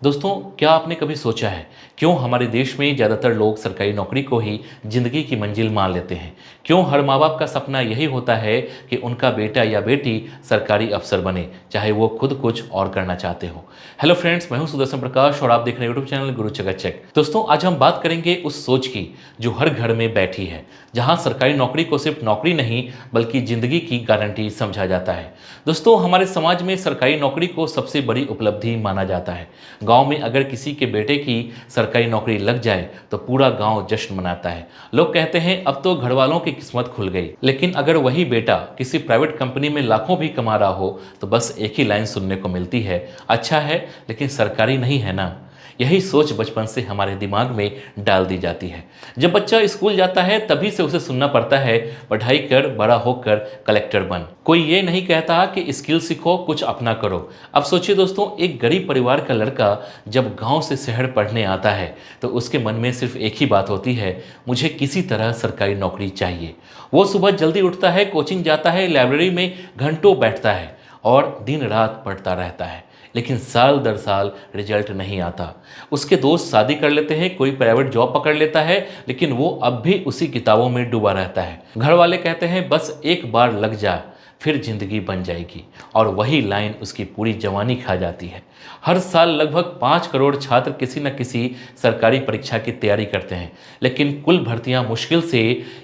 दोस्तों, क्या आपने कभी सोचा है क्यों हमारे देश में ज़्यादातर लोग सरकारी नौकरी को ही ज़िंदगी की मंजिल मान लेते हैं? क्यों हर माँ बाप का सपना यही होता है कि उनका बेटा या बेटी सरकारी अफसर बने, चाहे वो खुद कुछ और करना चाहते हो? हेलो फ्रेंड्स, मैं हूं सुदर्शन प्रकाश और आप देख रहे हैं यूट्यूब चैनल गुरु चकाचक। दोस्तों, आज हम बात करेंगे उस सोच की जो हर घर में बैठी है, जहाँ सरकारी नौकरी को सिर्फ नौकरी नहीं बल्कि ज़िंदगी की गारंटी समझा जाता है। दोस्तों, हमारे समाज में सरकारी नौकरी को सबसे बड़ी उपलब्धि माना जाता है। गांव में अगर किसी के बेटे की सरकारी नौकरी लग जाए तो पूरा गांव जश्न मनाता है। लोग कहते हैं अब तो घर वालों की किस्मत खुल गई। लेकिन अगर वही बेटा किसी प्राइवेट कंपनी में लाखों भी कमा रहा हो तो बस एक ही लाइन सुनने को मिलती है, अच्छा है लेकिन सरकारी नहीं है ना। यही सोच बचपन से हमारे दिमाग में डाल दी जाती है। जब बच्चा स्कूल जाता है तभी से उसे सुनना पड़ता है, पढ़ाई कर, बड़ा होकर कलेक्टर बन। कोई ये नहीं कहता कि स्किल सीखो, कुछ अपना करो। अब सोचिए दोस्तों, एक गरीब परिवार का लड़का जब गांव से शहर पढ़ने आता है तो उसके मन में सिर्फ एक ही बात होती है, मुझे किसी तरह सरकारी नौकरी चाहिए। वो सुबह जल्दी उठता है, कोचिंग जाता है, लाइब्रेरी में घंटों बैठता है और दिन रात पढ़ता रहता है। लेकिन साल दर साल रिजल्ट नहीं आता। उसके दोस्त शादी कर लेते हैं, कोई प्राइवेट जॉब पकड़ लेता है, लेकिन वो अब भी उसी किताबों में डूबा रहता है। घर वाले कहते हैं बस एक बार लग जा, फिर जिंदगी बन जाएगी। और वही लाइन उसकी पूरी जवानी खा जाती है। हर साल लगभग 5 करोड़ छात्र किसी न किसी सरकारी परीक्षा की तैयारी करते हैं, लेकिन कुल भर्तियां मुश्किल से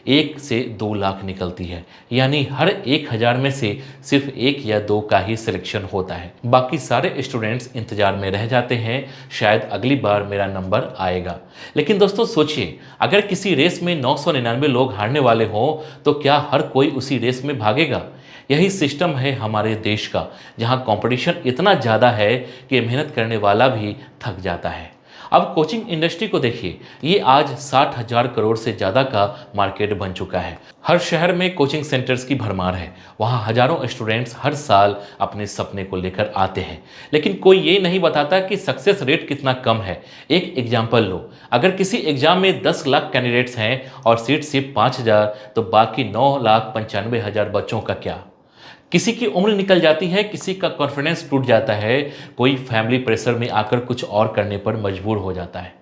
1 से 2 लाख निकलती है। यानी हर 1,000 में से सिर्फ 1 या 2 का ही सिलेक्शन होता है। बाकी सारे स्टूडेंट्स इंतजार में रह जाते हैं, शायद अगली बार मेरा नंबर आएगा। लेकिन दोस्तों सोचिए, अगर किसी रेस में 999 लोग हारने वाले हों तो क्या हर कोई उसी रेस में भागेगा? यही सिस्टम है हमारे देश का, जहां कंपटीशन इतना ज़्यादा है कि मेहनत करने वाला भी थक जाता है। अब कोचिंग इंडस्ट्री को देखिए, ये आज 60,000 करोड़ से ज़्यादा का मार्केट बन चुका है। हर शहर में कोचिंग सेंटर्स की भरमार है। वहाँ हजारों स्टूडेंट्स हर साल अपने सपने को लेकर आते हैं। लेकिन कोई ये नहीं बताता कि सक्सेस रेट कितना कम है। एक एग्जाम्पल लो, अगर किसी एग्जाम में 10 लाख कैंडिडेट्स हैं और सीट सिर्फ 5,000, तो बाकी 9,95,000 बच्चों का क्या? किसी की उम्र निकल जाती है, किसी का कॉन्फिडेंस टूट जाता है, कोई फैमिली प्रेशर में आकर कुछ और करने पर मजबूर हो जाता है।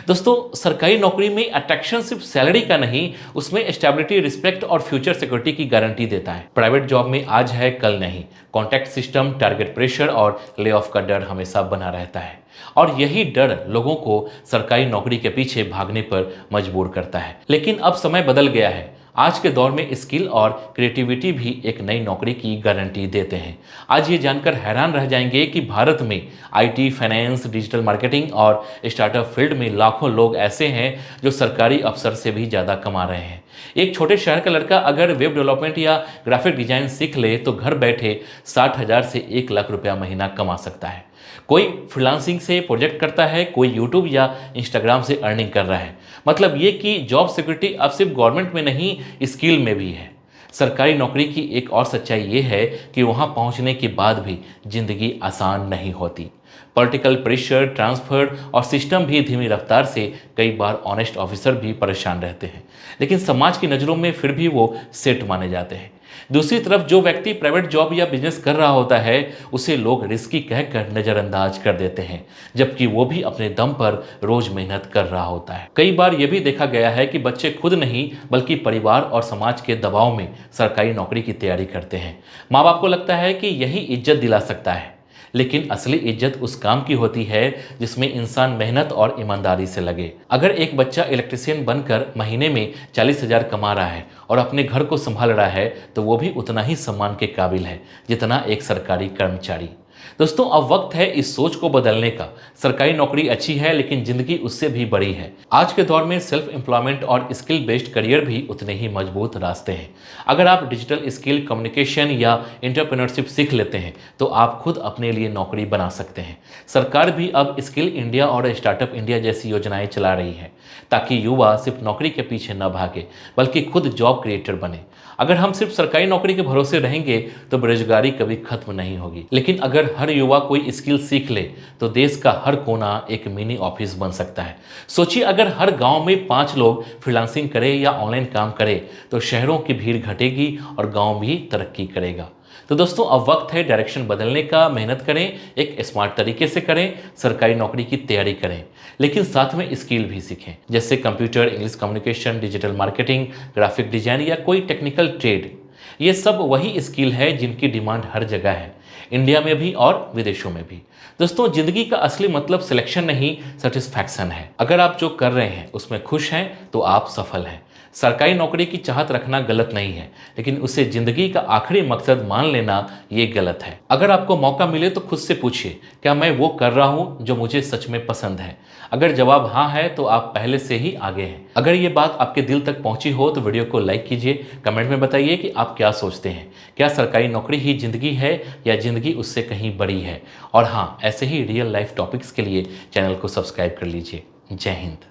दोस्तों, सरकारी नौकरी में अट्रैक्शन सिर्फ सैलरी का नहीं, उसमें स्टेबिलिटी, रिस्पेक्ट और फ्यूचर सिक्योरिटी की गारंटी देता है। प्राइवेट जॉब में आज है कल नहीं, कॉन्ट्रैक्ट सिस्टम, टारगेट प्रेशर और ले ऑफ का डर हमेशा बना रहता है। और यही डर लोगों को सरकारी नौकरी के पीछे भागने पर मजबूर करता है। लेकिन अब समय बदल गया है। आज के दौर में स्किल और क्रिएटिविटी भी एक नई नौकरी की गारंटी देते हैं। आज ये जानकर हैरान रह जाएंगे कि भारत में आईटी, फाइनेंस, डिजिटल मार्केटिंग और स्टार्टअप फील्ड में लाखों लोग ऐसे हैं जो सरकारी अफसर से भी ज़्यादा कमा रहे हैं। एक छोटे शहर का लड़का अगर वेब डेवलपमेंट या ग्राफिक डिजाइन सीख ले तो घर बैठे 60,000 से 1 लाख रुपया महीना कमा सकता है। कोई फ्रीलांसिंग से प्रोजेक्ट करता है, कोई यूट्यूब या इंस्टाग्राम से अर्निंग कर रहा है। मतलब ये कि जॉब सिक्योरिटी अब सिर्फ गवर्नमेंट में नहीं, स्किल में भी है। सरकारी नौकरी की एक और सच्चाई ये है कि वहाँ पहुँचने के बाद भी जिंदगी आसान नहीं होती। पॉलिटिकल प्रेशर, ट्रांसफर और सिस्टम भी धीमी रफ्तार से कई बार ऑनेस्ट ऑफिसर भी परेशान रहते हैं, लेकिन समाज की नज़रों में फिर भी वो सेट माने जाते हैं। दूसरी तरफ जो व्यक्ति प्राइवेट जॉब या बिजनेस कर रहा होता है उसे लोग रिस्की कहकर नज़रअंदाज कर देते हैं, जबकि वो भी अपने दम पर रोज मेहनत कर रहा होता है। कई बार ये भी देखा गया है कि बच्चे खुद नहीं बल्कि परिवार और समाज के दबाव में सरकारी नौकरी की तैयारी करते हैं। माँ बाप को लगता है कि यही इज्जत दिला सकता है, लेकिन असली इज्जत उस काम की होती है जिसमें इंसान मेहनत और ईमानदारी से लगे। अगर एक बच्चा इलेक्ट्रिशियन बनकर महीने में 40,000 कमा रहा है और अपने घर को संभाल रहा है तो वो भी उतना ही सम्मान के काबिल है जितना एक सरकारी कर्मचारी। दोस्तों, अब वक्त है इस सोच को बदलने का। सरकारी नौकरी अच्छी है लेकिन जिंदगी उससे भी बड़ी है। आज के दौर में सेल्फ एम्प्लॉयमेंट और स्किल बेस्ड करियर भी उतने ही मजबूत रास्ते हैं। अगर आप डिजिटल स्किल, कम्युनिकेशन या एंटरप्रेन्योरशिप सीख लेते हैं तो आप खुद अपने लिए नौकरी बना सकते हैं। सरकार भी अब स्किल इंडिया और स्टार्टअप इंडिया जैसी योजनाएं चला रही है ताकि युवा सिर्फ नौकरी के पीछे न भागे बल्कि खुद जॉब क्रिएटर बने। अगर हम सिर्फ सरकारी नौकरी के भरोसे रहेंगे तो बेरोजगारी कभी खत्म नहीं होगी। लेकिन अगर हर युवा कोई स्किल सीख ले तो देश का हर कोना एक मिनी ऑफिस बन सकता है। सोचिए, अगर हर गांव में 5 लोग फ्रीलांसिंग करें या ऑनलाइन काम करें तो शहरों की भीड़ घटेगी और गांव भी तरक्की करेगा। तो दोस्तों अब वक्त है डायरेक्शन बदलने का। मेहनत करें, एक स्मार्ट तरीके से करें, सरकारी नौकरी की तैयारी करें, लेकिन साथ में स्किल भी सीखें, जैसे computer, English communication, digital marketing, graphic design या कोई टेक्निकल ट्रेड। ये सब वही स्किल है जिनकी डिमांड हर जगह है, इंडिया में भी और विदेशों में भी। दोस्तों जिंदगी का असली मतलब सिलेक्शन नहीं, सेटिस्फैक्शन है। अगर आप जो कर रहे हैं उसमें खुश हैं तो आप सफल हैं। सरकारी नौकरी की चाहत रखना गलत नहीं है, लेकिन उसे जिंदगी का आखिरी मकसद मान लेना ये गलत है। अगर आपको मौका मिले तो खुद से पूछिए, क्या मैं वो कर रहा हूँ जो मुझे सच में पसंद है? अगर जवाब हाँ है तो आप पहले से ही आगे हैं। अगर ये बात आपके दिल तक पहुंची हो तो वीडियो को लाइक कीजिए, कमेंट में बताइए कि आप क्या सोचते हैं। क्या सरकारी नौकरी ही जिंदगी है या जिंदगी उससे कहीं बड़ी है? और हाँ, ऐसे ही रियल लाइफ टॉपिक्स के लिए चैनल को सब्सक्राइब कर लीजिए। जय हिंद।